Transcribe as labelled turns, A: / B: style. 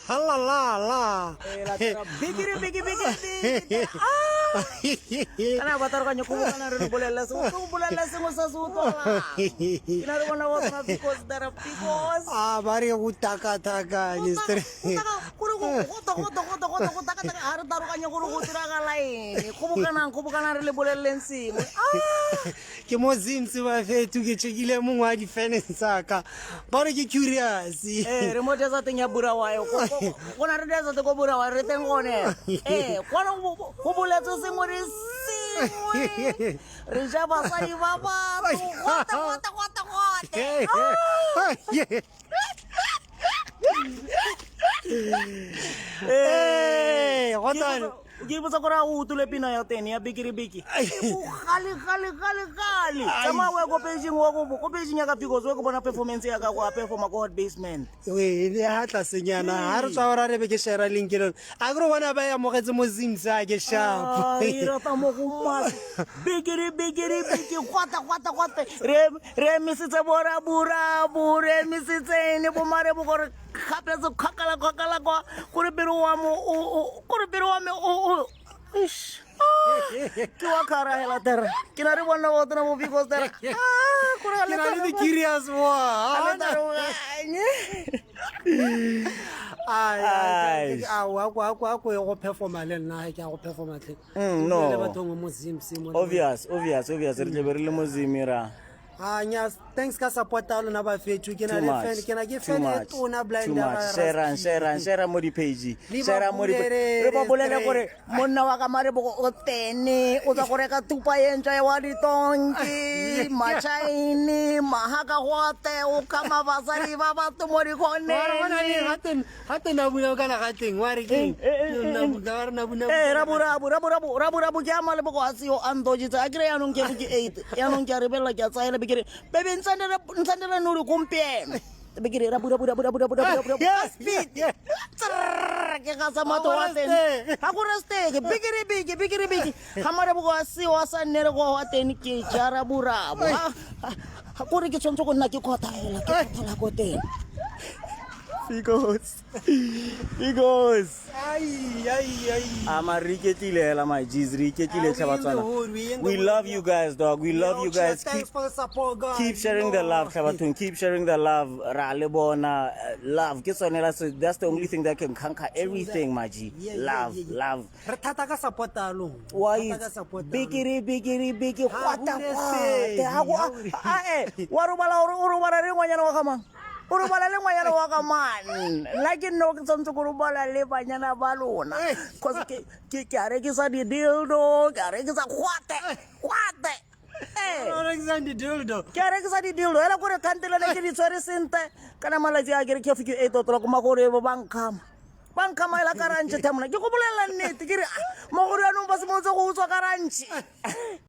A: la la la.
B: Bigiri. Kana batar kanya kumukana rin bulala so bulala sa suto la. Kinaro ko na wag na because
A: Bari utaka taka Mr.
B: Kuro taka harus taruh kanya kuro tiragalay. Kumukana rin bulala si.
A: Ke mozim se va fe tu ke chekile mongwe a di-fans saka ba re ke curious
B: remote sa teng ya burawa ko na re sa go burawa re teng gone kwana go boletse sengwe re sengwe re ja basadi ba batho kota Give us a corau to Lepina Yatenia, Biggie. Kali. Sama we go paging go paging yaga because we go na performance yaga go perform a god basement.
A: We le hatla senyana ha re tswa ra re be ke share link le agro bona ba ya mogetse mo zim sa ke sharp
B: ira ta mo go mas Biggie kwata re misitse bora bure misitse ne bo mare bo gore khape zo khakala kwa kore biro wa me ish Kau kara hela ter, kina ri bona wotna mo because ter.
A: Kina ri curious wa. Aku go performa le nna ke go performa tle.
B: No.
A: Le batho mo zim sim.
B: Obvious. Re le mo zimira.
A: Nyas, thanks ka support a lona ba fethu ke na le fan ke na ke fan e tona blind
B: share mo di page share mo di re ba bolela gore monna wa ka mare bo o tene o tsa gore ka tupa yentsha wa ditonki machaini mahaka gote o kama basari ba batho mo di khone
A: haten na bula kana ga teng wa re ke na buna
B: rabu ke amale bo go asio andoji tsa kre ya nong ke buki 8 ya nong ke re bella ke tsa bigiri bebe nsandela nuri kumpiena bigiri rabu speed ke ga sa mato wa teng ha go reste bigiri hamare bo asi wa sa nere go wa teng ke jarabu ha go re ke tshontsho go nna ke khothaela go teng Because Amariketile my G's we love you guys, dog. We love you guys. Keep sharing the love, Kabatun. Keep sharing the love. Ralebona love. That's the only thing that can conquer everything, my G. Love. Why? Bigiri. Urubala le ngwanyana wa ka man la ke no ke tsantse go rubala le banyana ba lona cause ke are ke sa di dildo ke are ke sa kwate ke are ke sa di dildo ela gore kantela le ke di tsware sente kana malaji a ke re ke fiki 8 otlo go magore ba bankama ela karantse tamona ke go bolela nnete ke re mo gore anong ba se mo tse go tswa karantse